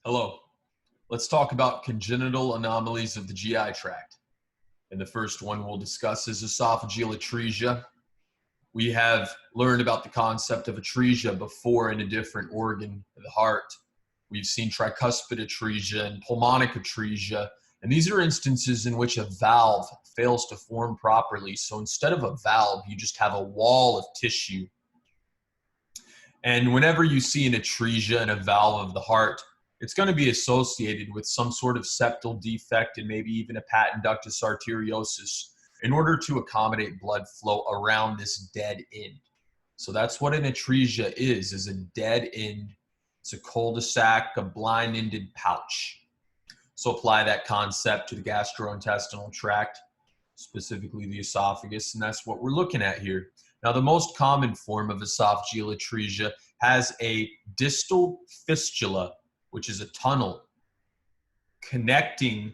Hello. Let's talk about congenital anomalies of the GI tract. And the first one we'll discuss is esophageal atresia. We have learned about the concept of atresia before in a different organ of the heart. We've seen tricuspid atresia and pulmonic atresia. And these are instances in which a valve fails to form properly. So instead of a valve, you just have a wall of tissue. And whenever you see an atresia in a valve of the heart, it's going to be associated with some sort of septal defect and maybe even a patent ductus arteriosus in order to accommodate blood flow around this dead end. So that's what an atresia is a dead end. It's a cul-de-sac, a blind-ended pouch. So apply that concept to the gastrointestinal tract, specifically the esophagus, and that's what we're looking at here. Now, the most common form of esophageal atresia has a distal fistula, which is a tunnel connecting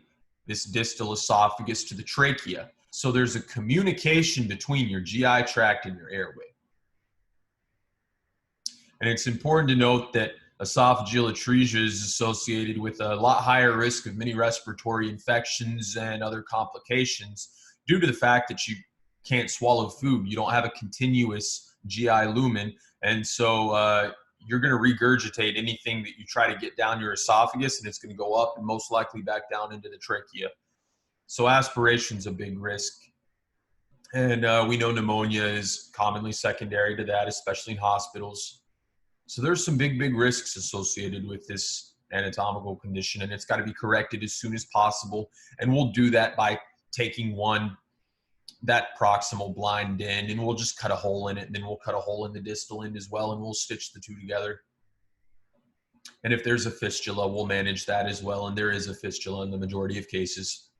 this distal esophagus to the trachea. So there's a communication between your GI tract and your airway. And it's important to note that esophageal atresia is associated with a lot higher risk of many respiratory infections and other complications due to the fact that you can't swallow food. You don't have a continuous GI lumen. And so you're going to regurgitate anything that you try to get down your esophagus, and it's going to go up and most likely back down into the trachea. So aspiration's a big risk. And we know pneumonia is commonly secondary to that, especially in hospitals. So there's some big risks associated with this anatomical condition, and it's got to be corrected as soon as possible. And we'll do that by taking that proximal blind end, and we'll just cut a hole in it, and then we'll cut a hole in the distal end as well, and we'll stitch the two together. And if there's a fistula, we'll manage that as well, and there is a fistula in the majority of cases.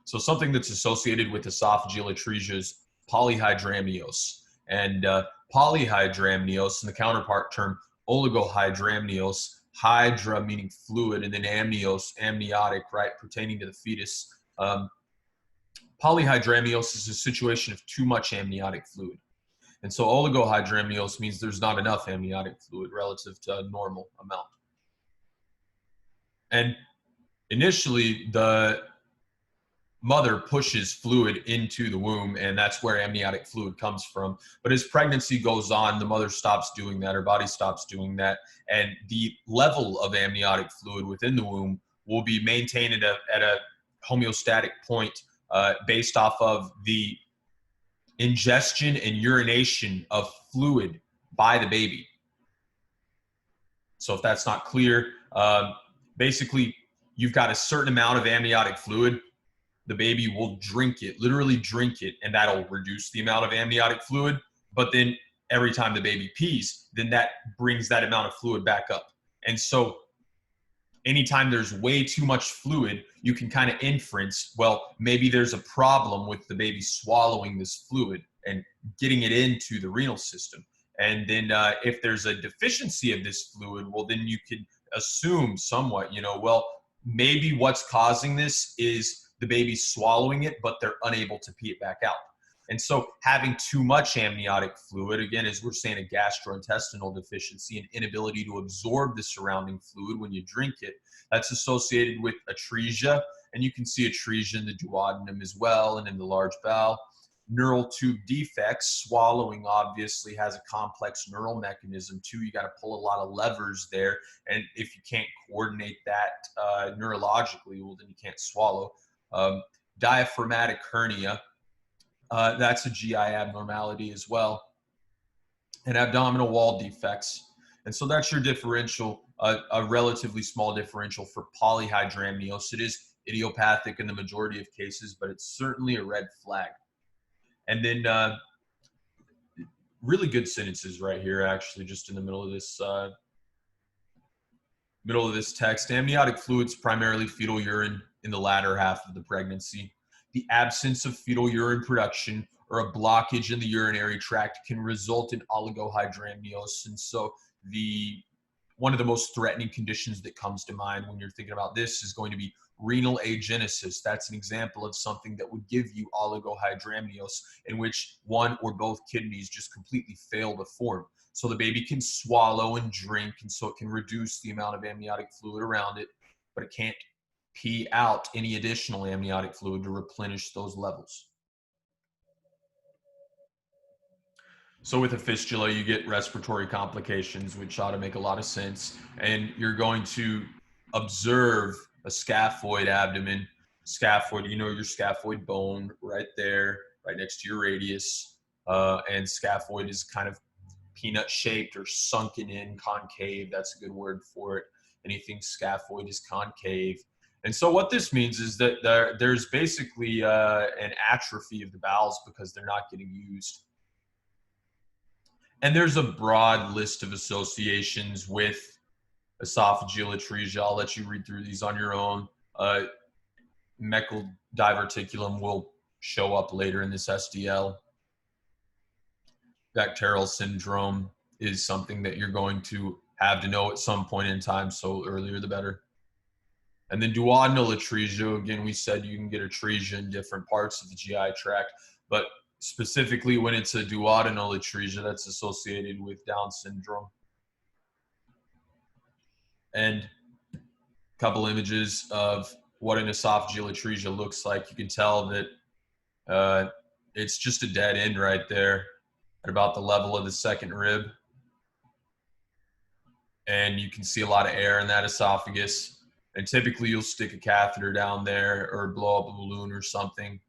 So something that's associated with esophageal atresia is polyhydramnios. And polyhydramnios, and the counterpart term oligohydramnios, hydra meaning fluid, and then amnios, amniotic, right, pertaining to the fetus. Polyhydramnios is a situation of too much amniotic fluid. And so oligohydramnios means there's not enough amniotic fluid relative to a normal amount. And initially, the mother pushes fluid into the womb, and that's where amniotic fluid comes from. But as pregnancy goes on, the mother stops doing that, her body stops doing that, and the level of amniotic fluid within the womb will be maintained at a homeostatic point based off of the ingestion and urination of fluid by the baby. So if that's not clear, basically you've got a certain amount of amniotic fluid. The baby will drink it, literally drink it, and that'll reduce the amount of amniotic fluid. But then every time the baby pees, then that brings that amount of fluid back up. And so anytime there's way too much fluid, you can kind of inference, well, maybe there's a problem with the baby swallowing this fluid and getting it into the renal system. And then if there's a deficiency of this fluid, well, then you could assume somewhat, well, maybe what's causing this is the baby's swallowing it, but they're unable to pee it back out. And so having too much amniotic fluid, again, as we're saying, a gastrointestinal deficiency, an inability to absorb the surrounding fluid when you drink it, that's associated with atresia. And you can see atresia in the duodenum as well and in the large bowel. Neural tube defects, swallowing obviously has a complex neural mechanism too. You got to pull a lot of levers there. And if you can't coordinate that neurologically, well, then you can't swallow. Diaphragmatic hernia, that's a GI abnormality as well, and abdominal wall defects. And so that's your differential, a relatively small differential for polyhydramnios. It is idiopathic in the majority of cases, but it's certainly a red flag. And then really good sentences right here, actually, just in the middle of this text. Amniotic fluids, primarily fetal urine in the latter half of the pregnancy. The absence of fetal urine production or a blockage in the urinary tract can result in oligohydramnios. And so one of the most threatening conditions that comes to mind when you're thinking about this is going to be renal agenesis. That's an example of something that would give you oligohydramnios, in which one or both kidneys just completely fail to form. so the baby can swallow and drink, and so it can reduce the amount of amniotic fluid around it, but it can't pee out any additional amniotic fluid to replenish those levels. So with a fistula, you get respiratory complications, which ought to make a lot of sense. And you're going to observe a scaphoid abdomen. Scaphoid, you know your scaphoid bone right there, right next to your radius. And scaphoid is kind of peanut shaped or sunken in, concave. That's a good word for it. Anything scaphoid is concave. And so what this means is that there's basically an atrophy of the bowels because they're not getting used. And there's a broad list of associations with esophageal atresia. I'll let you read through these on your own. Meckel Diverticulum will show up later in this SDL. Bacterial syndrome is something that you're going to have to know at some point in time, so earlier the better. And then duodenal atresia, again, we said you can get atresia in different parts of the GI tract, but specifically when it's a duodenal atresia, that's associated with Down syndrome. And a couple images of what an esophageal atresia looks like. You can tell that it's just a dead end right there at about the level of the second rib. And you can see a lot of air in that esophagus. And typically you'll stick a catheter down there or blow up a balloon or something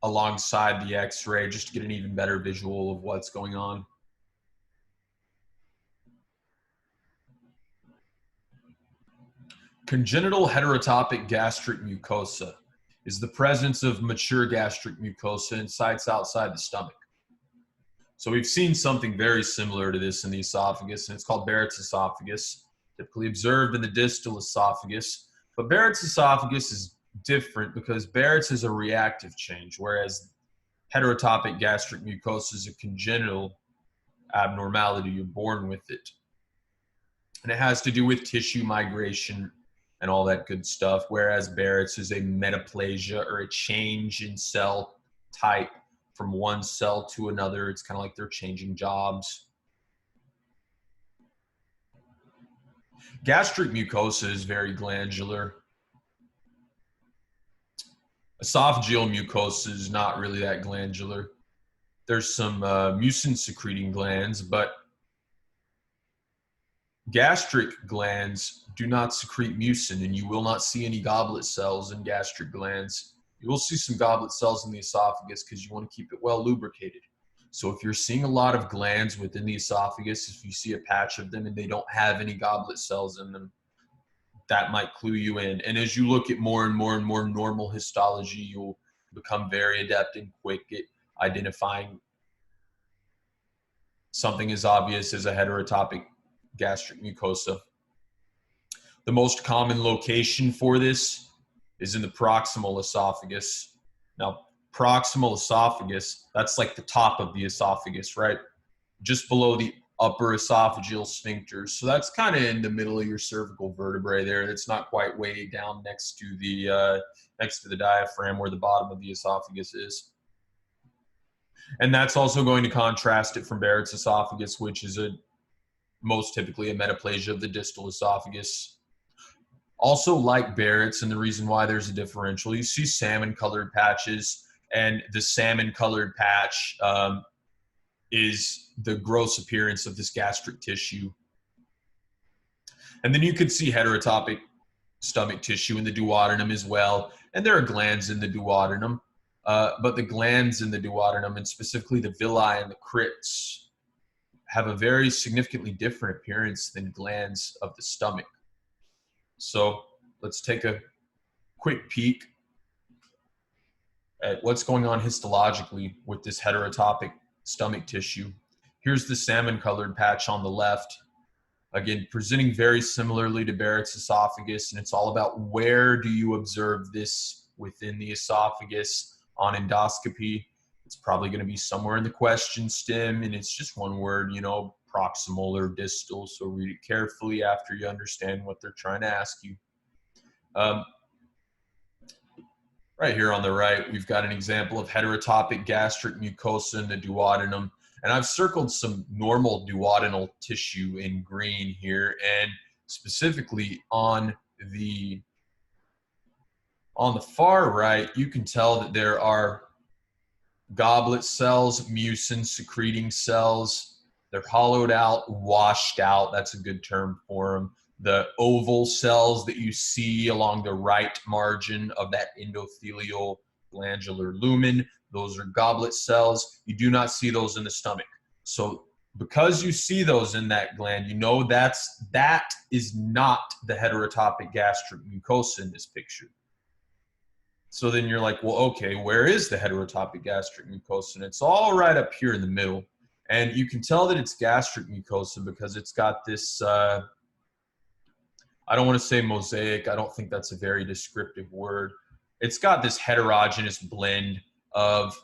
alongside the x-ray just to get an even better visual of what's going on. Congenital heterotopic gastric mucosa is the presence of mature gastric mucosa in sites outside the stomach. So we've seen something very similar to this in the esophagus, and it's called Barrett's esophagus, typically observed in the distal esophagus. But Barrett's esophagus is different because Barrett's is a reactive change, whereas heterotopic gastric mucosa is a congenital abnormality. You're born with it. And it has to do with tissue migration and all that good stuff, whereas Barrett's is a metaplasia or a change in cell type from one cell to another. It's kind of like they're changing jobs. Gastric mucosa is very glandular. Esophageal mucosa is not really that glandular. There's some mucin secreting glands, but gastric glands do not secrete mucin, and you will not see any goblet cells in gastric glands. You will see some goblet cells in the esophagus because you want to keep it well lubricated. So if you're seeing a lot of glands within the esophagus, if you see a patch of them and they don't have any goblet cells in them, that might clue you in. And as you look at more and more and more normal histology, you'll become very adept and quick at identifying something as obvious as a heterotopic gastric mucosa. The most common location for this is in the proximal esophagus. Now, proximal esophagus, that's like the top of the esophagus, right? Just below the upper esophageal sphincters. So that's kind of in the middle of your cervical vertebrae there. That's not quite way down next to the diaphragm where the bottom of the esophagus is. And that's also going to contrast it from Barrett's esophagus, which is most typically a metaplasia of the distal esophagus. Also like Barrett's, and the reason why there's a differential, you see salmon-colored patches, and the salmon-colored patch is the gross appearance of this gastric tissue. And then you could see heterotopic stomach tissue in the duodenum as well, and there are glands in the duodenum, but the glands in the duodenum, and specifically the villi and the crypts, have a very significantly different appearance than glands of the stomach. So let's take a quick peek at what's going on histologically with this heterotopic stomach tissue. Here's the salmon-colored patch on the left. Again, presenting very similarly to Barrett's esophagus, and it's all about where do you observe this within the esophagus on endoscopy. It's probably going to be somewhere in the question stem, and it's just one word, you know, proximal or distal, so read it carefully after you understand what they're trying to ask you. Right here on the right, we've got an example of heterotopic gastric mucosa in the duodenum. And I've circled some normal duodenal tissue in green here, and specifically on the far right, you can tell that there are goblet cells, mucin secreting cells. They're hollowed out, washed out. That's a good term for them. The oval cells that you see along the right margin of that endothelial glandular lumen, those are goblet cells. You do not see those in the stomach. So because you see those in that gland, you know that is not the heterotopic gastric mucosa in this picture. So then you're like, well, okay, where is the heterotopic gastric mucosa? And it's all right up here in the middle. And you can tell that it's gastric mucosa because it's got this, I don't want to say mosaic. I don't think that's a very descriptive word. It's got this heterogeneous blend of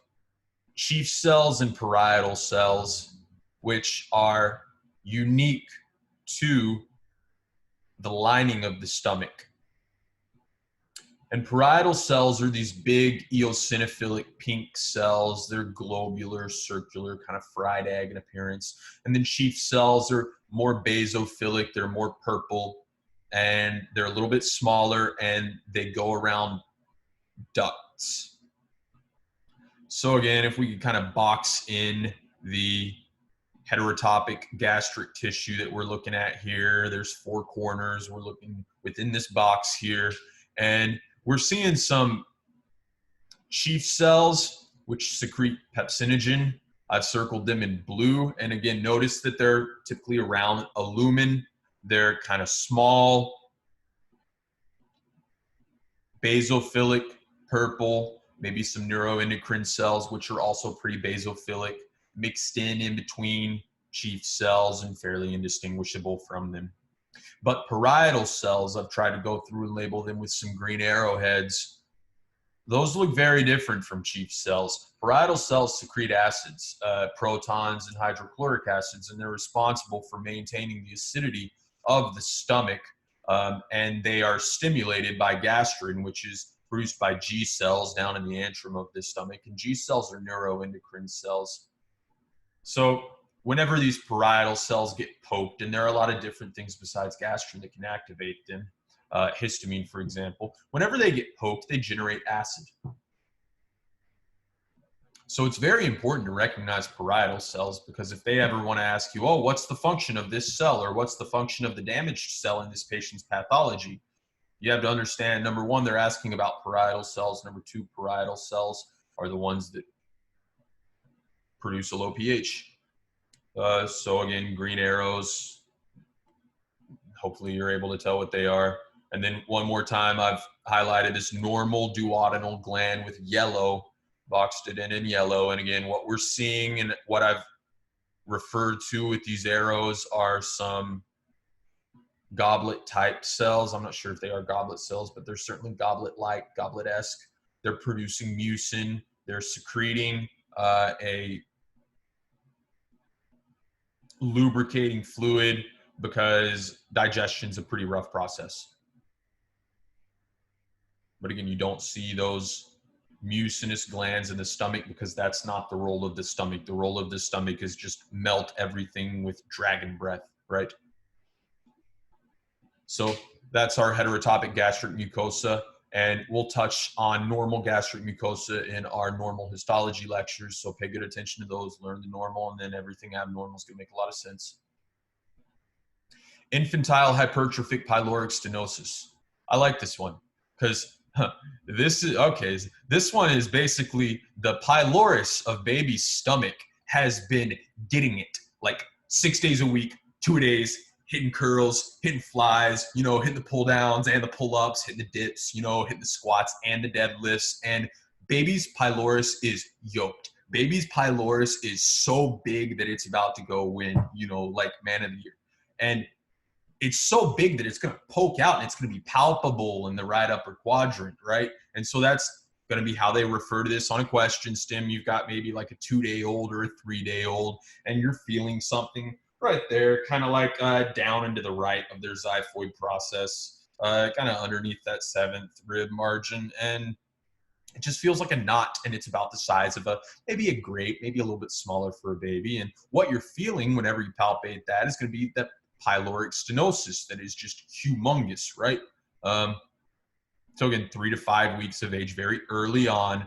chief cells and parietal cells, which are unique to the lining of the stomach. And parietal cells are these big eosinophilic pink cells. They're globular, circular, kind of fried egg in appearance. And then chief cells are more basophilic. They're more purple, and they're a little bit smaller, and they go around ducts. So again, if we could kind of box in the heterotopic gastric tissue that we're looking at here, there's 4 corners. We're looking within this box here, and we're seeing some chief cells which secrete pepsinogen. I've circled them in blue. And again, notice that they're typically around a lumen. They're kind of small, basophilic, purple, maybe some neuroendocrine cells, which are also pretty basophilic, mixed in between chief cells and fairly indistinguishable from them. But parietal cells, I've tried to go through and label them with some green arrowheads. Those look very different from chief cells. Parietal cells secrete acids, protons and hydrochloric acids, and they're responsible for maintaining the acidity of the stomach. And they are stimulated by gastrin, which is produced by G cells down in the antrum of the stomach. And G cells are neuroendocrine cells. So whenever these parietal cells get poked, and there are a lot of different things besides gastrin that can activate them, histamine, for example, whenever they get poked, they generate acid. So it's very important to recognize parietal cells, because if they ever want to ask you, oh, what's the function of this cell, or what's the function of the damaged cell in this patient's pathology, you have to understand, number one, they're asking about parietal cells. Number two, parietal cells are the ones that produce a low pH. So again, green arrows, hopefully you're able to tell what they are. And then one more time, I've highlighted this normal duodenal gland with yellow, boxed it in yellow. And again, what we're seeing and what I've referred to with these arrows are some goblet type cells. I'm not sure if they are goblet cells, but they're certainly goblet-like, goblet-esque. They're producing mucin. They're secreting a lubricating fluid, because digestion's a pretty rough process. But again, you don't see those mucinous glands in the stomach, because that's not the role of the stomach. The role of the stomach is just melt everything with dragon breath, right? So that's our heterotopic gastric mucosa, and we'll touch on normal gastric mucosa in our normal histology lectures. So pay good attention to those, learn the normal, and then everything abnormal is going to make a lot of sense. Infantile hypertrophic pyloric stenosis. I like this one because this is okay. This one is basically the pylorus of baby's stomach has been getting it like 6 days a week, 2 days, hitting curls, hitting flies, you know, hitting the pull downs and the pull ups, hitting the dips, you know, hitting the squats and the deadlifts. And baby's pylorus is yoked. Baby's pylorus is so big that it's about to go win, you know, like man of the year. And it's so big that it's going to poke out and it's going to be palpable in the right upper quadrant, right? And so that's going to be how they refer to this on a question stem. You've got maybe like a 2-day-old or a 3-day-old, and you're feeling something right there, kind of like down into the right of their xiphoid process, kind of underneath that 7th rib margin. And it just feels like a knot, and it's about the size of maybe a grape, maybe a little bit smaller for a baby. And what you're feeling whenever you palpate that is going to be that pyloric stenosis that is just humongous, right? So again, 3 to 5 weeks of age, very early on.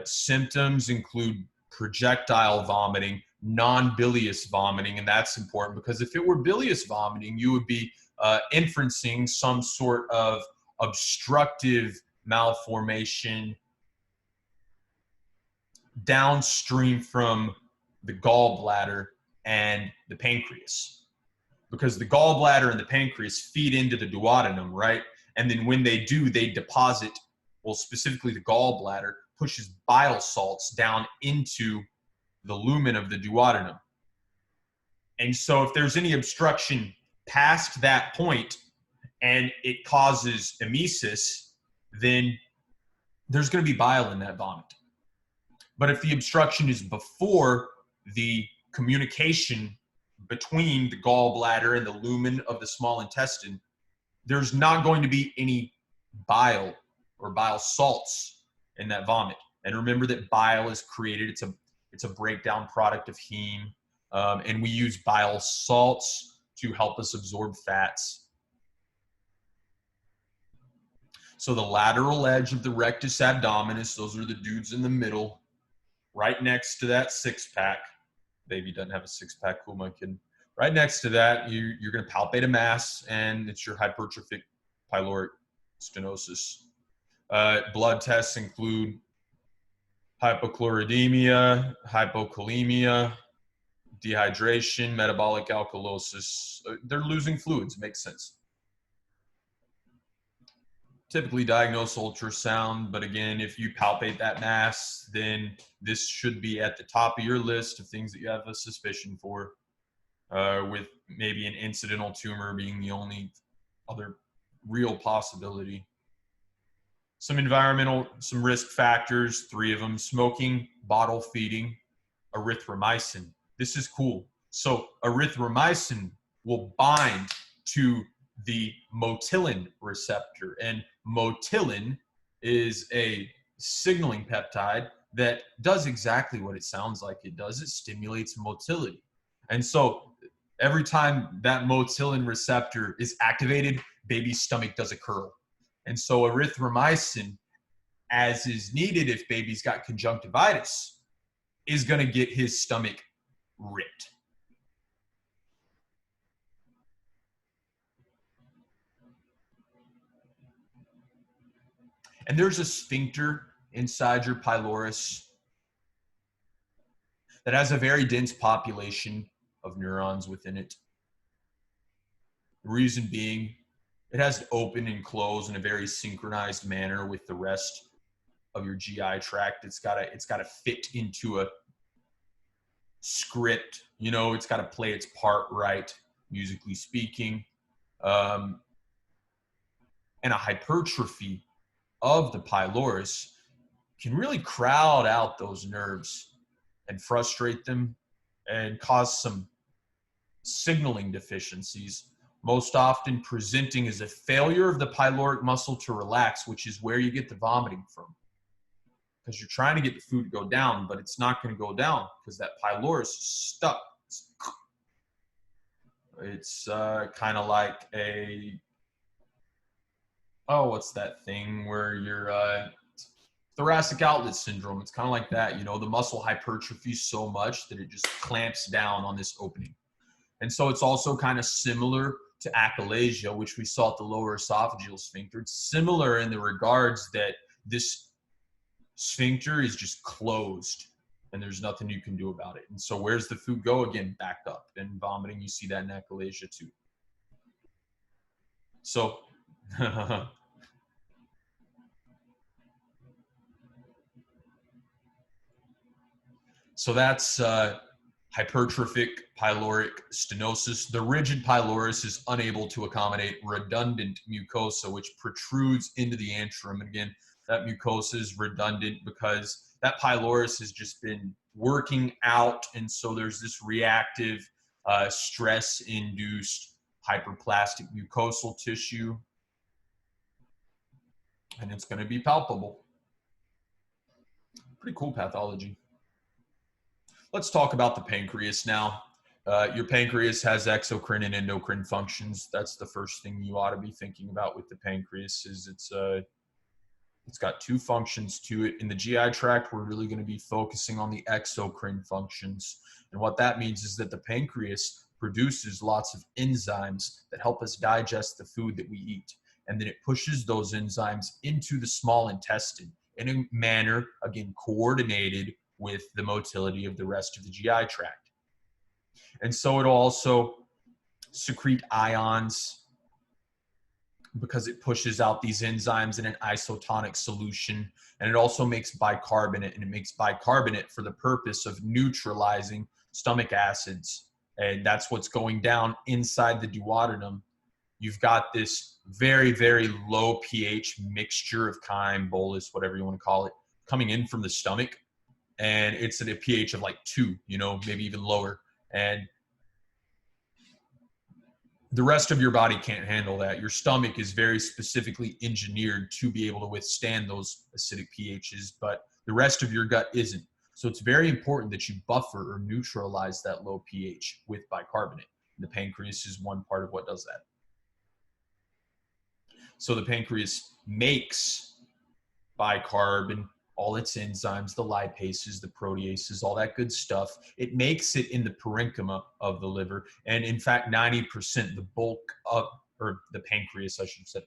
Symptoms include projectile vomiting, non-bilious vomiting, and that's important because if it were bilious vomiting, you would be inferencing some sort of obstructive malformation downstream from the gallbladder and the pancreas, because the gallbladder and the pancreas feed into the duodenum, right? And then when they do, they deposit, well, specifically the gallbladder pushes bile salts down into the lumen of the duodenum. And so if there's any obstruction past that point and it causes emesis, then there's going to be bile in that vomit. But if the obstruction is before the communication between the gallbladder and the lumen of the small intestine, there's not going to be any bile or bile salts in that vomit. And remember that bile is created, it's a breakdown product of heme, and we use bile salts to help us absorb fats. So the lateral edge of the rectus abdominis, those are the dudes in the middle, right next to that six-pack. Baby doesn't have a six-pack, who am I kidding? Right next to that, you're going to palpate a mass, and it's your hypertrophic pyloric stenosis. Blood tests include hypochloremia, hypokalemia, dehydration, metabolic alkalosis. They're losing fluids, makes sense. Typically diagnose ultrasound, but again, if you palpate that mass, then this should be at the top of your list of things that you have a suspicion for, with maybe an incidental tumor being the only other real possibility. Some risk factors, 3 of them: smoking, bottle feeding, erythromycin. This is cool. So erythromycin will bind to the motilin receptor, and motilin is a signaling peptide that does exactly what it sounds like it does. It stimulates motility. And so every time that motilin receptor is activated, baby's stomach does a curl. And so erythromycin, as is needed if baby's got conjunctivitis, is going to get his stomach ripped. And there's a sphincter inside your pylorus that has a very dense population of neurons within it. The reason being, it has to open and close in a very synchronized manner with the rest of your GI tract. It's got to fit into a script, you know, it's got to play its part right, musically speaking. And a hypertrophy of the pylorus can really crowd out those nerves and frustrate them and cause some signaling deficiencies, most often presenting as a failure of the pyloric muscle to relax, which is where you get the vomiting from. Because you're trying to get the food to go down, but it's not going to go down because that pylorus is stuck. It's kind of like what's that thing where you're thoracic outlet syndrome. It's kind of like that, you know, the muscle hypertrophies so much that it just clamps down on this opening. And so it's also kind of similar to achalasia, which we saw at the lower esophageal sphincter. It's similar in the regards that this sphincter is just closed and there's nothing you can do about it. And so where's the food go? Again, back up. And vomiting, you see that in achalasia too. So so that's hypertrophic pyloric stenosis. The rigid pylorus is unable to accommodate redundant mucosa, which protrudes into the antrum. And again, that mucosa is redundant because that pylorus has just been working out. And so there's this reactive, stress-induced hyperplastic mucosal tissue. And it's going to be palpable. Pretty cool pathology. Let's talk about the pancreas now. Your pancreas has exocrine and endocrine functions. That's the first thing you ought to be thinking about with the pancreas. Is it's got two functions to it. In the GI tract, we're really going to be focusing on the exocrine functions. And what that means is that the pancreas produces lots of enzymes that help us digest the food that we eat. And then it pushes those enzymes into the small intestine in a manner, again, coordinated with the motility of the rest of the GI tract. And so it'll also secrete ions because it pushes out these enzymes in an isotonic solution. And it also makes bicarbonate, and it makes bicarbonate for the purpose of neutralizing stomach acids. And that's what's going down inside the duodenum. You've got this very, very low pH mixture of chyme, bolus, whatever you want to call it, coming in from the stomach. And it's at a pH of like 2, maybe even lower. And the rest of your body can't handle that. Your stomach is very specifically engineered to be able to withstand those acidic pHs, but the rest of your gut isn't. So it's very important that you buffer or neutralize that low pH with bicarbonate. The pancreas is one part of what does that. So the pancreas makes bicarb and all its enzymes, the lipases, the proteases, all that good stuff. It makes it in the parenchyma of the liver. And in fact, 90%, the bulk of, or the pancreas, I should say,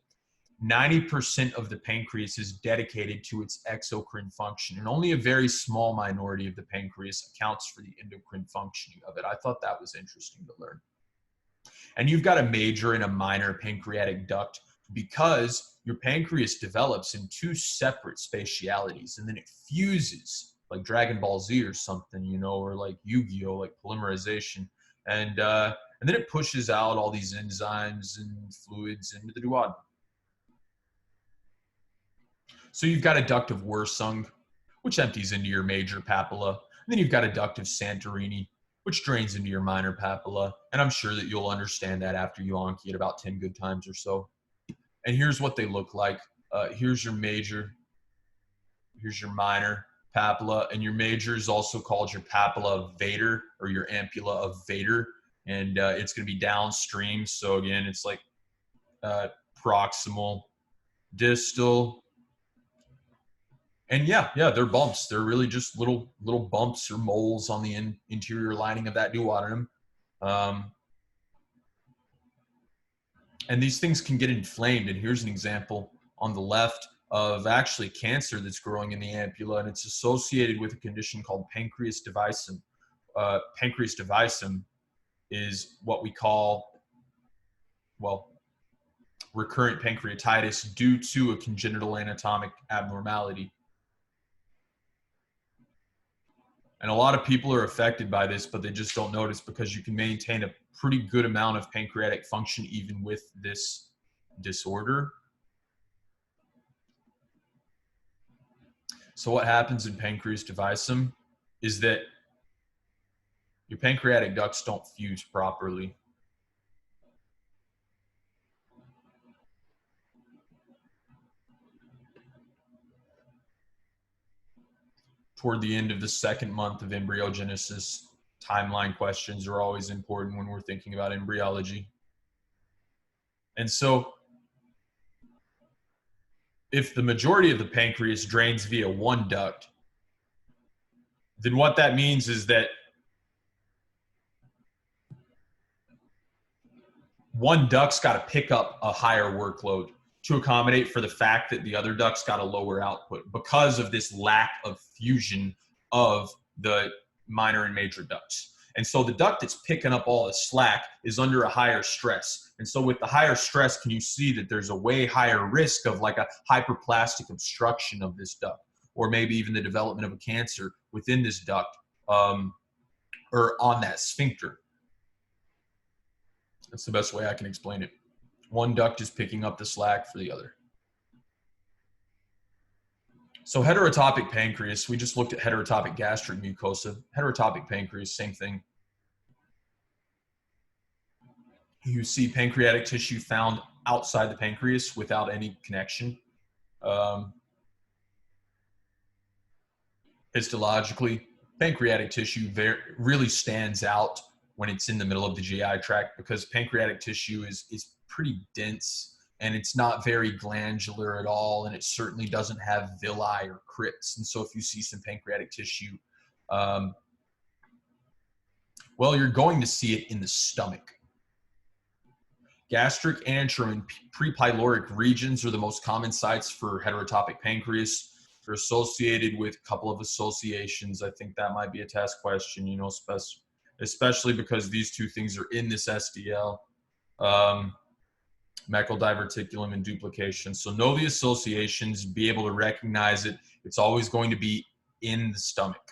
90% of the pancreas is dedicated to its exocrine function. And only a very small minority of the pancreas accounts for the endocrine functioning of it. I thought that was interesting to learn. And you've got a major and a minor pancreatic duct, because your pancreas develops in two separate spatialities, and then it fuses like Dragon Ball Z or something, or like Yu-Gi-Oh, like polymerization. And then it pushes out all these enzymes and fluids into the duodenum. So you've got a duct of Wirsung, which empties into your major papilla. And then you've got a duct of Santorini, which drains into your minor papilla. And I'm sure that you'll understand that after you Anki it about 10 good times or so. And here's what they look like. Here's your major, here's your minor papilla, and your major is also called your papilla of Vater, or your ampulla of Vater, and it's going to be downstream. So again, it's like proximal, distal, and yeah, they're bumps. They're really just little bumps or moles on the interior lining of that duodenum. And these things can get inflamed. And here's an example on the left of actually cancer that's growing in the ampulla, and it's associated with a condition called pancreas divisum. Pancreas divisum is what we call, recurrent pancreatitis due to a congenital anatomic abnormality. And a lot of people are affected by this, but they just don't notice, because you can maintain a pretty good amount of pancreatic function even with this disorder. So what happens in pancreas divisum is that your pancreatic ducts don't fuse properly. Toward the end of the second month of embryogenesis, timeline questions are always important when we're thinking about embryology. And so if the majority of the pancreas drains via one duct, then what that means is that one duct's got to pick up a higher workload to accommodate for the fact that the other duct's got a lower output because of this lack of fusion of the minor and major ducts. And so the duct that's picking up all the slack is under a higher stress. And so with the higher stress, can you see that there's a way higher risk of like a hyperplastic obstruction of this duct, or maybe even the development of a cancer within this duct or on that sphincter. That's the best way I can explain it. One duct is picking up the slack for the other. So heterotopic pancreas, we just looked at heterotopic gastric mucosa. Heterotopic pancreas, same thing. You see pancreatic tissue found outside the pancreas without any connection. Histologically, pancreatic tissue really stands out when it's in the middle of the GI tract because pancreatic tissue is pretty dense and it's not very glandular at all, and it certainly doesn't have villi or crypts. And so if you see some pancreatic tissue, well, you're going to see it in the stomach. Gastric, antrum, and pre-pyloric regions are the most common sites for heterotopic pancreas. They're associated with a couple of associations. I think that might be a test question, you know, especially because these two things are in this SDL. Meckel Diverticulum and Duplication. So know the associations, be able to recognize it. It's always going to be in the stomach.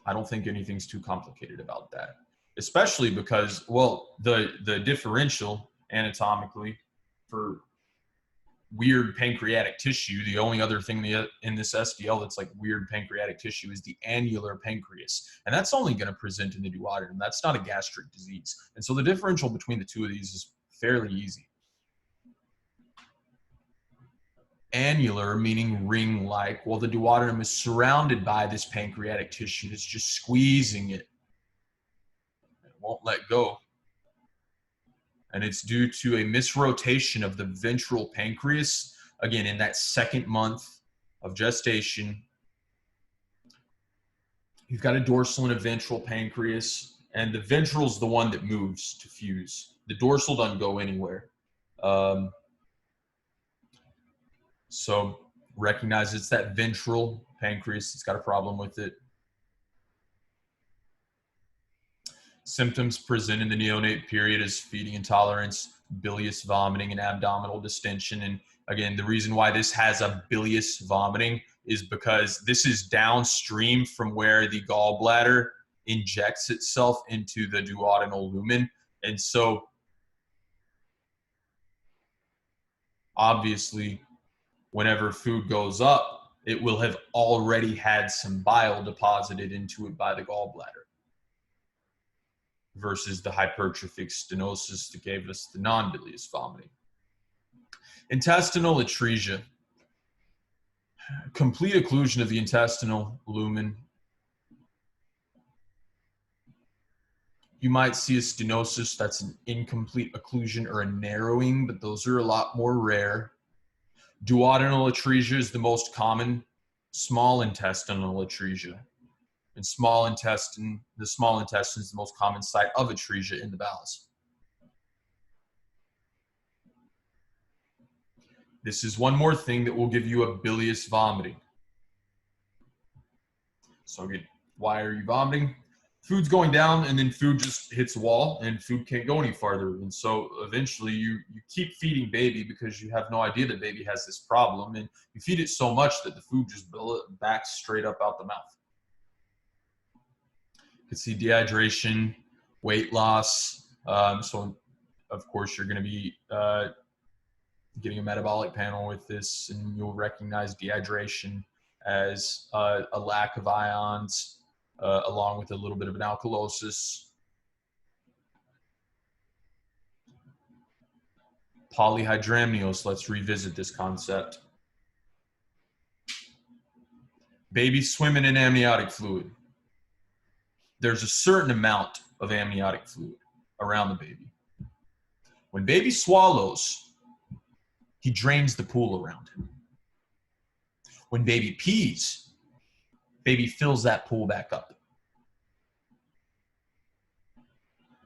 I don't think anything's too complicated about that. Especially because, well, the differential anatomically for weird pancreatic tissue, the only other thing in this SDL that's like weird pancreatic tissue is the annular pancreas. And that's only going to present in the duodenum. That's not a gastric disease. And so the differential between the two of these is fairly easy. Annular, meaning ring-like, well, the duodenum is surrounded by this pancreatic tissue that's just squeezing it. Won't let go. And it's due to a misrotation of the ventral pancreas, again, in that second month of gestation. You've got a dorsal and a ventral pancreas, and the ventral is the one that moves to fuse. The dorsal doesn't go anywhere. So recognize it's that ventral pancreas that's got a problem with it. Symptoms present in the neonate period as feeding intolerance, bilious vomiting, and abdominal distension. And again, the reason why this has a bilious vomiting is because this is downstream from where the gallbladder injects itself into the duodenal lumen. And so obviously, whenever food goes up, it will have already had some bile deposited into it by the gallbladder, versus the hypertrophic stenosis that gave us the non-bilious vomiting. Intestinal atresia. Complete occlusion of the intestinal lumen. You might see a stenosis that's an incomplete occlusion or a narrowing, but those are a lot more rare. Duodenal atresia is the most common. Small intestinal atresia. And the small intestine is the most common site of atresia in the bowels. This is one more thing that will give you a bilious vomiting. So again, why are you vomiting? Food's going down and then food just hits a wall and food can't go any farther. And so eventually you keep feeding baby because you have no idea that baby has this problem, and you feed it so much that the food just backs straight up out the mouth. You can see dehydration, weight loss. So of course you're going to be getting a metabolic panel with this, and you'll recognize dehydration as a lack of ions, along with a little bit of an alkalosis. Polyhydramnios, let's revisit this concept. Baby swimming in amniotic fluid. There's a certain amount of amniotic fluid around the baby. When baby swallows, he drains the pool around him. When baby pees, baby fills that pool back up.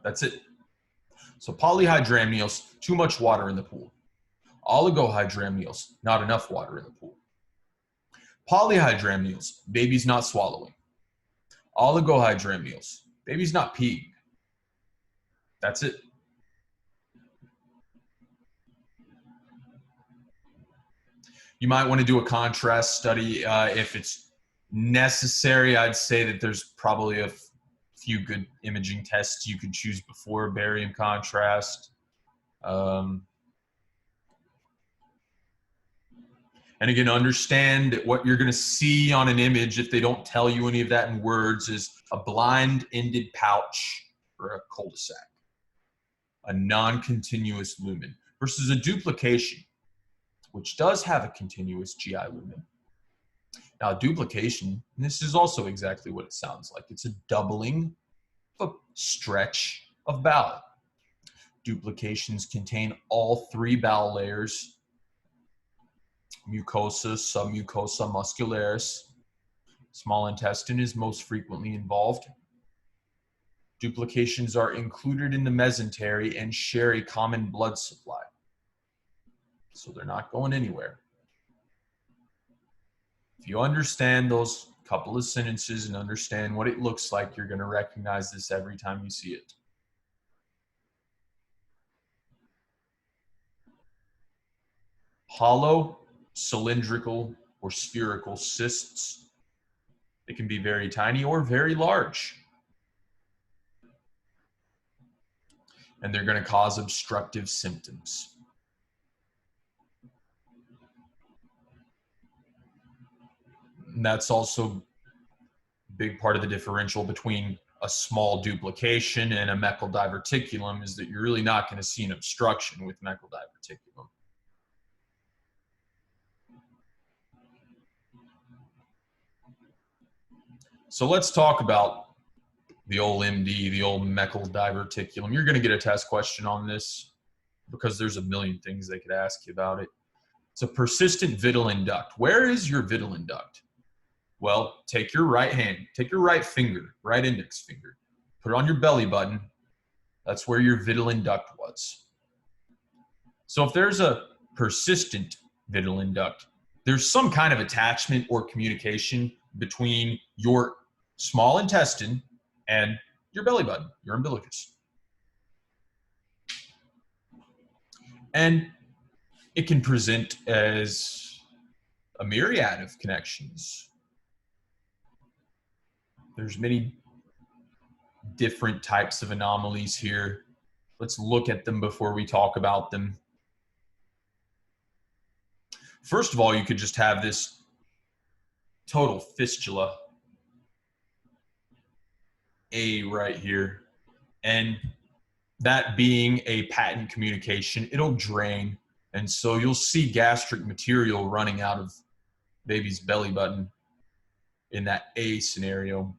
That's it. So polyhydramnios, too much water in the pool. Oligohydramnios, not enough water in the pool. Polyhydramnios, baby's not swallowing. Oligohydramnios, baby's not peeing. That's it. You might want to do a contrast study if it's necessary. I'd say that there's probably a few good imaging tests you could choose before barium contrast. And again, understand that what you're going to see on an image, if they don't tell you any of that in words, is a blind-ended pouch or a cul-de-sac, a non-continuous lumen, versus a duplication, which does have a continuous GI lumen. Now, duplication, this is also exactly what it sounds like. It's a doubling of a stretch of bowel. Duplications contain all three bowel layers: mucosa, submucosa, muscularis. Small intestine is most frequently involved. Duplications are included in the mesentery and share a common blood supply. So they're not going anywhere. If you understand those couple of sentences and understand what it looks like, you're going to recognize this every time you see it. Hollow, cylindrical, or spherical cysts. They can be very tiny or very large. And they're going to cause obstructive symptoms. And that's also a big part of the differential between a small duplication and a Meckel Diverticulum, is that you're really not going to see an obstruction with Meckel Diverticulum. So let's talk about the old MD, the old Meckel Diverticulum. You're going to get a test question on this because there's a million things they could ask you about it. It's a persistent vitelline duct. Where is your vitelline duct? Well, take your right hand, take your right finger, right index finger, put it on your belly button. That's where your vitelline duct was. So if there's a persistent vitelline duct, there's some kind of attachment or communication between your small intestine and your belly button, your umbilicus. And it can present as a myriad of connections. There's many different types of anomalies here. Let's look at them before we talk about them. First of all, you could just have this total fistula, A right here, and that being a patent communication, it'll drain, and so you'll see gastric material running out of baby's belly button in that A scenario.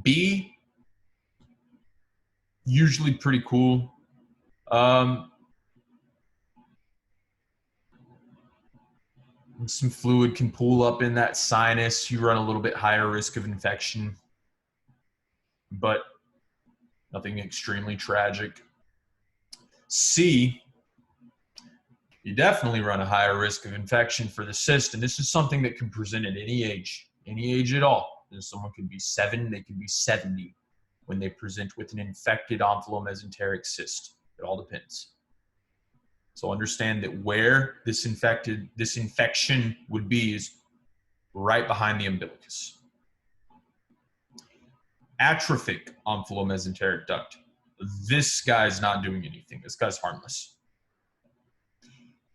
B, usually pretty cool. Some fluid can pool up in that sinus. You run a little bit higher risk of infection, but nothing extremely tragic. C, you definitely run a higher risk of infection for the cyst, and this is something that can present at any age at all. Someone could be 7, they could be 70 when they present with an infected omphalomesentaric cyst. It all depends. So understand that where this infection would be is right behind the umbilicus. Atrophic omphalomesentaric duct. This guy's not doing anything. This guy's harmless.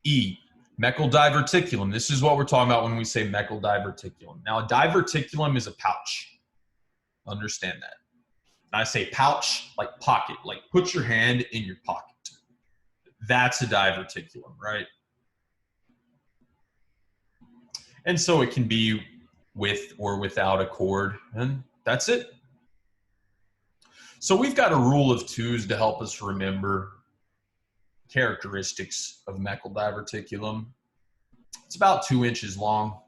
E, Meckel Diverticulum. This is what we're talking about when we say Meckel Diverticulum. Now, a diverticulum is a pouch. Understand that. And I say pouch like pocket, like put your hand in your pocket. That's a diverticulum, right? And so it can be with or without a cord, and that's it. So we've got a rule of 2s to help us remember characteristics of Meckel Diverticulum. It's about 2 inches long.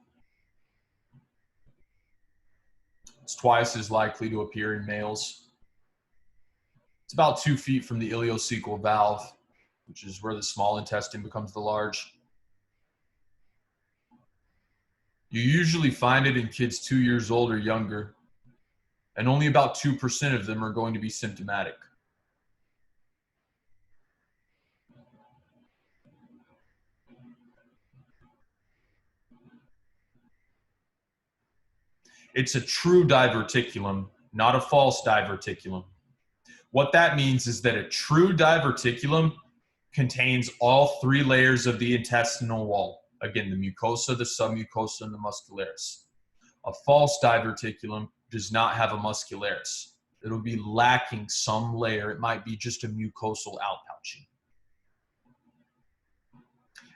It's twice as likely to appear in males. It's about 2 feet from the ileocecal valve, which is where the small intestine becomes the large. You usually find it in kids 2 years old or younger, and only about 2% of them are going to be symptomatic. It's a true diverticulum, not a false diverticulum. What that means is that a true diverticulum contains all 3 layers of the intestinal wall. Again, the mucosa, the submucosa, and the muscularis. A false diverticulum does not have a muscularis. It'll be lacking some layer. It might be just a mucosal outpouching.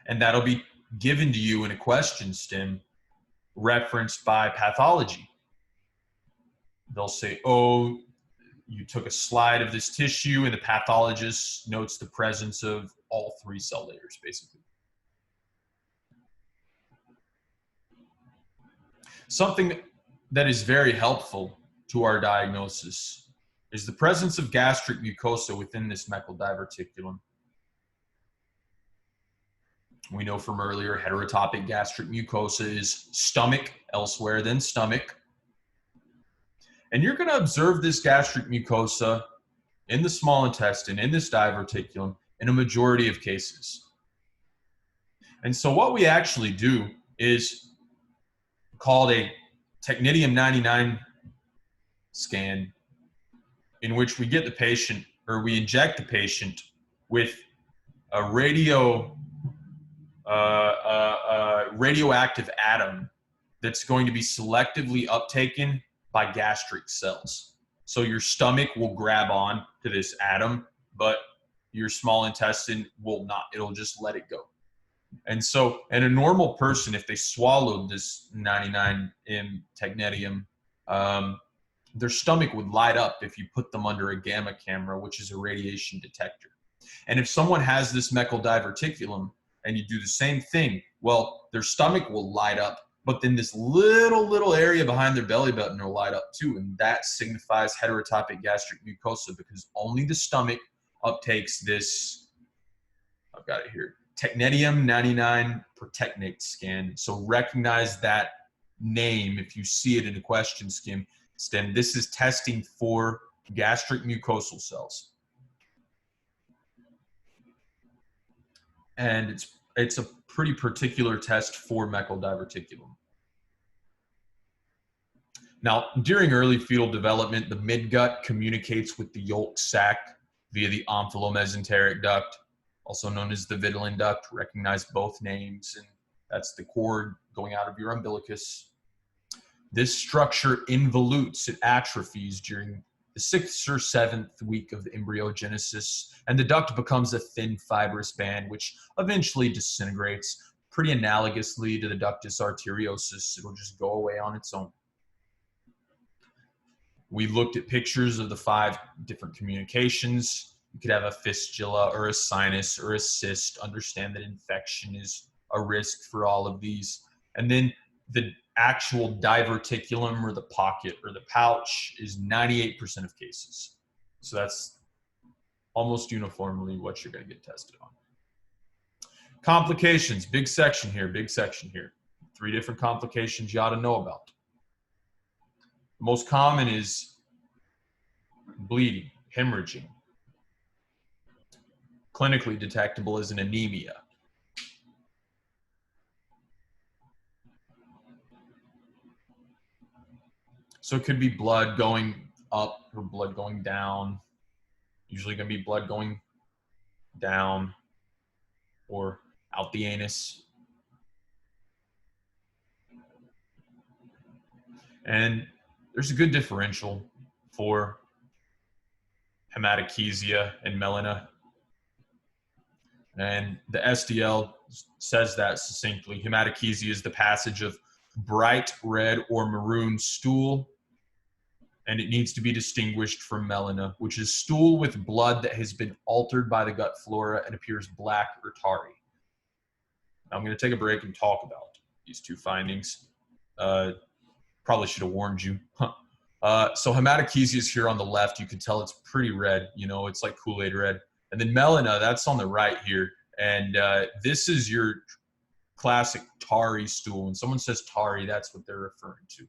And that'll be given to you in a question stem referenced by pathology. They'll say, oh, you took a slide of this tissue, and the pathologist notes the presence of all 3 cell layers, basically. Something that is very helpful to our diagnosis is the presence of gastric mucosa within this Meckel Diverticulum. We know from earlier, heterotopic gastric mucosa is stomach elsewhere than stomach. And you're going to observe this gastric mucosa in the small intestine, in this diverticulum, in a majority of cases. And so what we actually do is called a technetium 99 scan, in which we get the patient, or we inject the patient with a radioactive atom that's going to be selectively uptaken by gastric cells. So your stomach will grab on to this atom, but your small intestine will not. It'll just let it go. And so in a normal person, if they swallowed this 99M technetium, their stomach would light up if you put them under a gamma camera, which is a radiation detector. And if someone has this Meckel Diverticulum and you do the same thing, well, their stomach will light up, but then this little area behind their belly button will light up too. And that signifies heterotopic gastric mucosa, because only the stomach uptakes this, I've got it here, technetium 99 protectinate scan. So recognize that name if you see it in a question stem. This is testing for gastric mucosal cells. And it's a pretty particular test for Meckel Diverticulum. Now, during early fetal development, the midgut communicates with the yolk sac via the omphallomesenteric duct, also known as the vitelline duct. Recognize both names, and that's the cord going out of your umbilicus. This structure involutes, it atrophies during the 6th or 7th week of the embryogenesis, and the duct becomes a thin fibrous band, which eventually disintegrates pretty analogously to the ductus arteriosus. It'll just go away on its own. We looked at pictures of the 5 different communications. You could have a fistula or a sinus or a cyst. Understand that infection is a risk for all of these. And then the actual diverticulum, or the pocket or the pouch, is 98% of cases. So that's almost uniformly what you're going to get tested on. Complications, big section here, big section here. 3 different complications you ought to know about. The most common is bleeding, hemorrhaging. Clinically detectable as an anemia. So it could be blood going up or blood going down. Usually going to be blood going down or out the anus. And there's a good differential for Hematochezia and Melena. And the SDL says that succinctly. Hematochezia is the passage of bright red or maroon stool, and it needs to be distinguished from melena, which is stool with blood that has been altered by the gut flora and appears black or tarry. Now, I'm going to take a break and talk about these 2 findings. Probably should have warned you. So Hematochezia is here on the left. You can tell it's pretty red. You know, it's like Kool-Aid red. And then melena, that's on the right here. And this is your classic tarry stool. When someone says tarry, that's what they're referring to.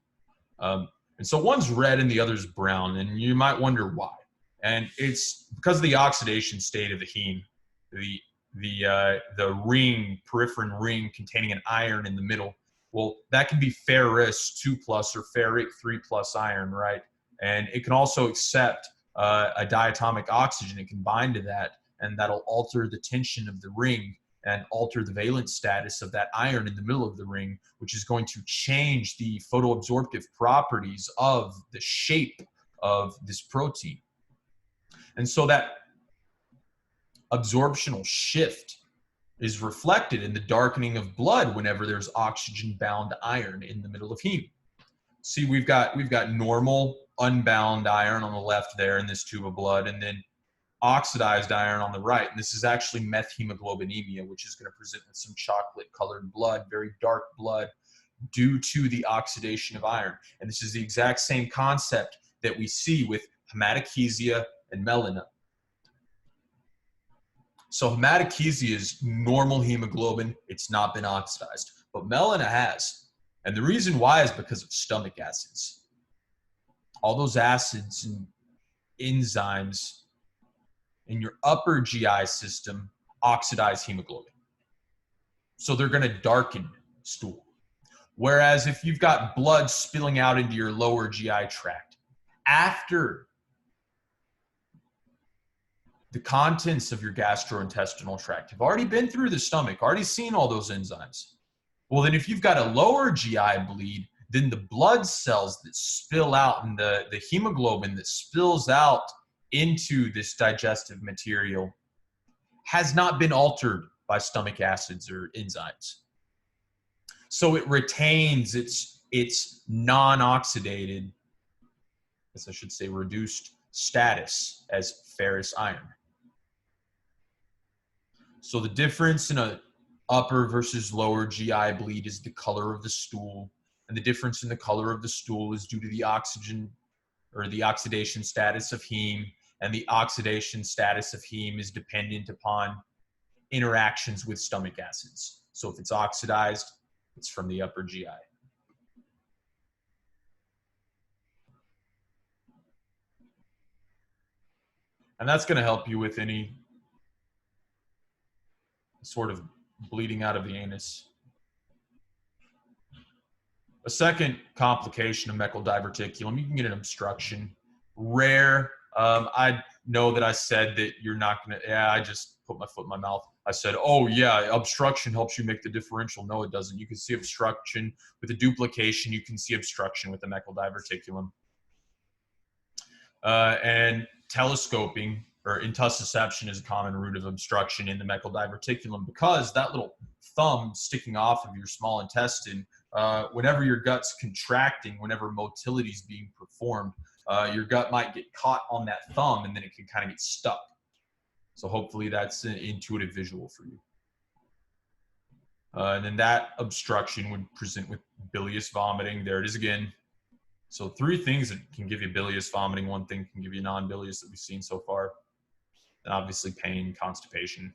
And so one's red and the other's brown, and you might wonder why. And it's because of the oxidation state of the heme, the ring, peripherin ring containing an iron in the middle. Well, that can be ferrous 2+ or ferric 3+ iron, right? And it can also accept a diatomic oxygen. It can bind to that, and that'll alter the tension of the ring and alter the valence status of that iron in the middle of the ring, which is going to change the photoabsorptive properties of the shape of this protein. And so that absorptional shift is reflected in the darkening of blood whenever there's oxygen-bound iron in the middle of heme. See, we've got normal unbound iron on the left there in this tube of blood, and then oxidized iron on the right. And this is actually methemoglobinemia, which is going to present with some chocolate-colored blood, very dark blood, due to the oxidation of iron. And this is the exact same concept that we see with Hematochezia and Melena. So Hematochezia is normal hemoglobin. It's not been oxidized, but Melena has. And the reason why is because of stomach acids. All those acids and enzymes in your upper GI system oxidize hemoglobin. So they're going to darken stool. Whereas if you've got blood spilling out into your lower GI tract, after the contents of your gastrointestinal tract have already been through the stomach, already seen all those enzymes, well, then if you've got a lower GI bleed, then the blood cells that spill out and the hemoglobin that spills out into this digestive material has not been altered by stomach acids or enzymes. So it retains its non-oxidated, as I should say, reduced status as ferrous iron. So the difference in a upper versus lower GI bleed is the color of the stool. And the difference in the color of the stool is due to the oxygen or the oxidation status of heme. And the oxidation status of heme is dependent upon interactions with stomach acids. So if it's oxidized, it's from the upper GI. And that's going to help you with any sort of bleeding out of the anus. A second complication of Meckel Diverticulum, you can get an obstruction. Rare. I know that I said that you're not going to, I just put my foot in my mouth. I said, oh yeah, obstruction helps you make the differential. No, it doesn't. You can see obstruction with a duplication. You can see obstruction with the Meckel Diverticulum. And telescoping or intussusception is a common root of obstruction in the Meckel Diverticulum because that little thumb sticking off of your small intestine, whenever your gut's contracting, whenever motility is being performed, your gut might get caught on that thumb and then it can kind of get stuck. So hopefully that's an intuitive visual for you. And then that obstruction would present with bilious vomiting. There it is again. So 3 things that can give you bilious vomiting. 1 thing can give you non-bilious that we've seen so far. And obviously pain, constipation.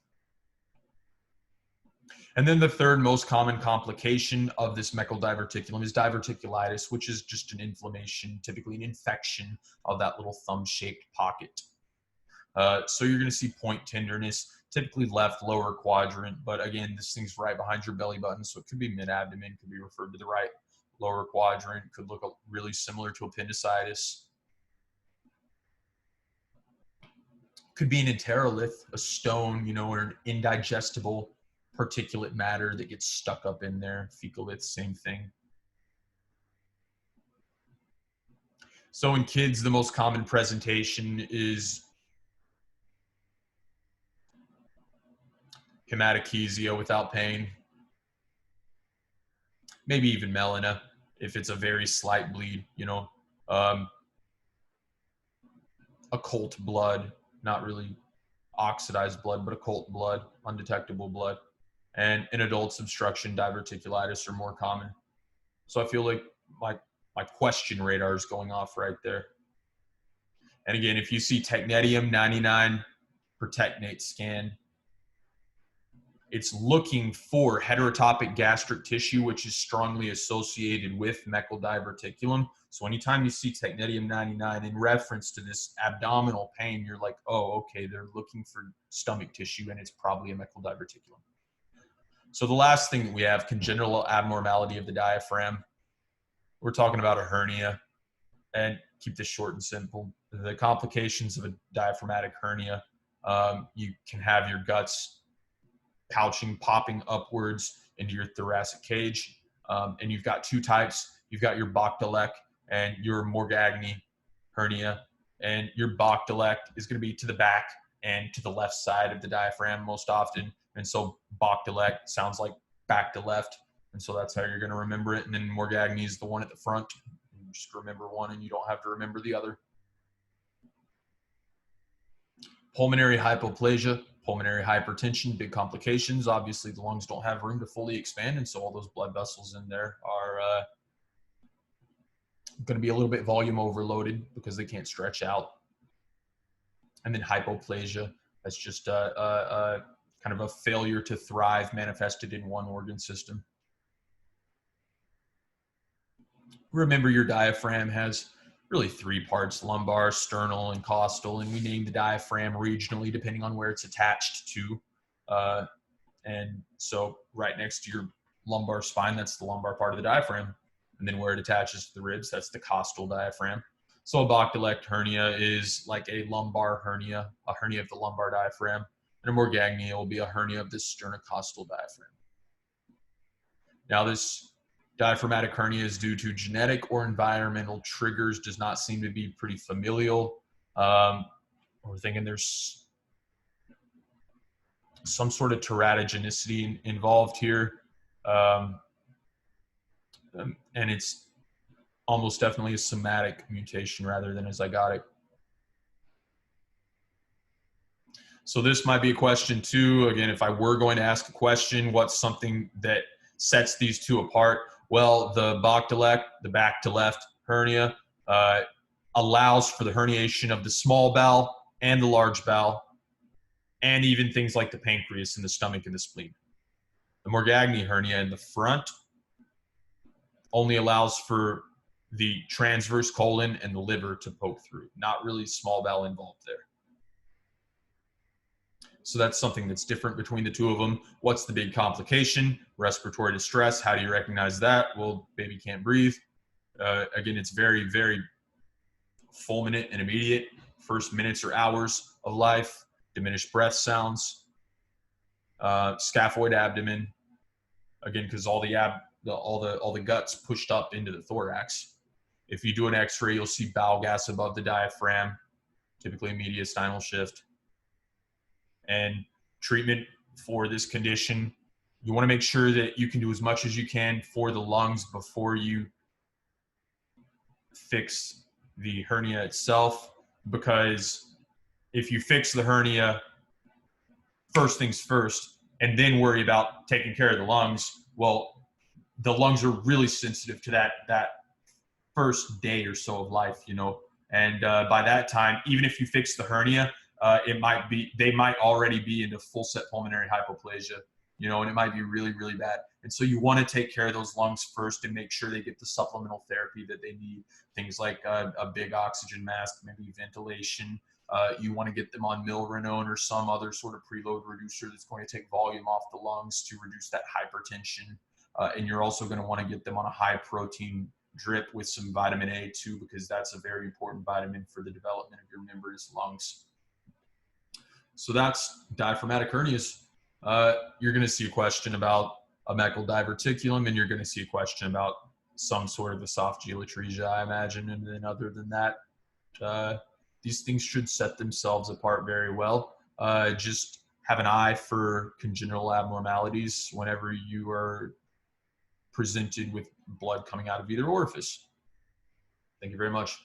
And then the third most common complication of this Meckel Diverticulum is diverticulitis, which is just an inflammation, typically an infection of that little thumb-shaped pocket. So you're going to see point tenderness, typically left lower quadrant, but again, this thing's right behind your belly button, so it could be mid-abdomen, could be referred to the right lower quadrant, could look really similar to appendicitis. Could be an enterolith, a stone, you know, or an indigestible particulate matter that gets stuck up in there. Fecalith, same thing. So in kids, the most common presentation is hematochezia without pain. Maybe even melena if it's a very slight bleed, you know. Occult blood, not really oxidized blood, but occult blood, undetectable blood. And in adults, obstruction, diverticulitis are more common. So I feel like my question radar is going off right there. And again, if you see technetium 99 pertechnate scan, it's looking for heterotopic gastric tissue, which is strongly associated with Meckel Diverticulum. So anytime you see technetium 99 in reference to this abdominal pain, you're like, oh, okay, they're looking for stomach tissue, and it's probably a Meckel Diverticulum. So the last thing that we have, congenital abnormality of the diaphragm. We're talking about a hernia, and keep this short and simple. The complications of a diaphragmatic hernia, you can have your guts pouching, popping upwards into your thoracic cage. And you've got 2 types. You've got your Bachdalek and your Morgagni hernia. And your Bachdalek is going to be to the back, and to the left side of the diaphragm most often. And so Bach to left sounds like back to left. And so that's how you're going to remember it. And then Morgagni is the one at the front. You just remember one and you don't have to remember the other. Pulmonary hypoplasia, pulmonary hypertension, big complications. Obviously, the lungs don't have room to fully expand, and so all those blood vessels in there are going to be a little bit volume overloaded because they can't stretch out. And then hypoplasia, that's just kind of a failure to thrive manifested in one organ system. Remember, your diaphragm has really three parts: lumbar, sternal, and costal, and we name the diaphragm regionally depending on where it's attached to. And so right next to your lumbar spine, that's the lumbar part of the diaphragm. And then where it attaches to the ribs, that's the costal diaphragm. So a Bach-Delict hernia is like a lumbar hernia, a hernia of the lumbar diaphragm. And a Morgagni will be a hernia of the sternocostal diaphragm. Now this diaphragmatic hernia is due to genetic or environmental triggers, does not seem to be pretty familial. We're thinking there's some sort of teratogenicity involved here. And it's almost definitely a somatic mutation rather than a zygotic. So this might be a question too. Again, if I were going to ask a question, what's something that sets these two apart? Well, the Bach to left, the back to left hernia allows for the herniation of the small bowel and the large bowel, and even things like the pancreas and the stomach and the spleen. The Morgagni hernia in the front only allows for the transverse colon and the liver to poke through, not really small bowel involved there. So that's something that's different between the two of them. What's the big complication? Respiratory distress. How do you recognize that? Well, baby can't breathe. Again, it's very, very fulminant and immediate. First minutes or hours of life. Diminished breath sounds. Scaphoid abdomen. Again, because all the guts pushed up into the thorax. If you do an X-ray, you'll see bowel gas above the diaphragm, typically mediastinal shift. And treatment for this condition, you want to make sure that you can do as much as you can for the lungs before you fix the hernia itself, because if you fix the hernia first things first and then worry about taking care of the lungs, well, the lungs are really sensitive to that first day or so of life, you know. And by that time, even if you fix the hernia, they might already be into full set pulmonary hypoplasia, you know, and it might be really, really bad. And so you want to take care of those lungs first and make sure they get the supplemental therapy that they need. Things like a big oxygen mask, maybe ventilation. You want to get them on milrinone or some other sort of preload reducer that's going to take volume off the lungs to reduce that hypertension. And you're also going to want to get them on a high protein drip with some vitamin A too, because that's a very important vitamin for the development of your membranous lungs. So that's diaphragmatic hernias. You're going to see a question about a Meckel Diverticulum, and you're going to see a question about some sort of esophageal atresia, I imagine. And then other than that, these things should set themselves apart very well. Just have an eye for congenital abnormalities whenever you are presented with blood coming out of either orifice. Thank you very much.